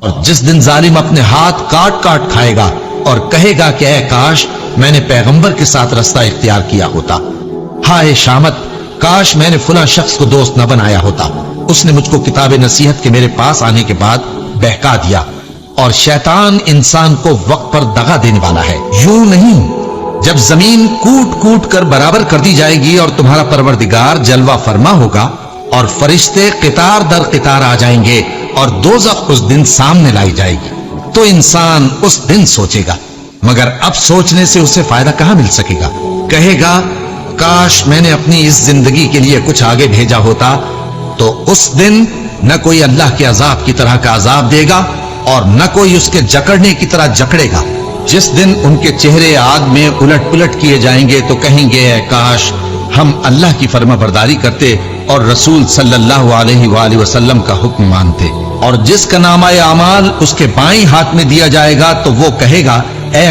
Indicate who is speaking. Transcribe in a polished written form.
Speaker 1: اور جس دن ظالم اپنے ہاتھ کاٹ کاٹ کھائے گا اور کہے گا کہ اے کاش میں نے پیغمبر کے ساتھ رستہ اختیار کیا ہوتا، ہائے شامت کاش میں نے فلاں شخص کو دوست نہ بنایا ہوتا، اس نے مجھ کو کتاب نصیحت کے میرے پاس آنے کے بعد بہکا دیا۔ اور شیطان انسان کو وقت پر دغا دینے والا ہے، یوں نہیں۔ جب زمین کوٹ کوٹ کر برابر کر دی جائے گی اور تمہارا پروردگار جلوہ فرما ہوگا اور فرشتے قطار در قطار آ جائیں گے اور دوزخ اس دن سامنے لائی جائے گی، تو انسان اس دن سوچے گا، مگر اب سوچنے سے اسے فائدہ کہاں مل سکے گا؟ کہے گا کاش میں نے اپنی اس زندگی کے لیے کچھ آگے بھیجا ہوتا، تو اس دن نہ کوئی اللہ کے عذاب کی طرح کا عذاب دے گا اور نہ کوئی اس کے جکڑنے کی طرح جکڑے گا۔ جس دن ان کے چہرے آگ میں الٹ پلٹ کیے جائیں گے تو کہیں گے اے کاش ہم اللہ کی فرما برداری کرتے اور رسول صلی اللہ علیہ وآلہ وسلم کا حکم مانتے۔ اور جس کا نامہ اعمال اس کے بائیں ہاتھ میں دیا جائے گا تو وہ کہے گا اے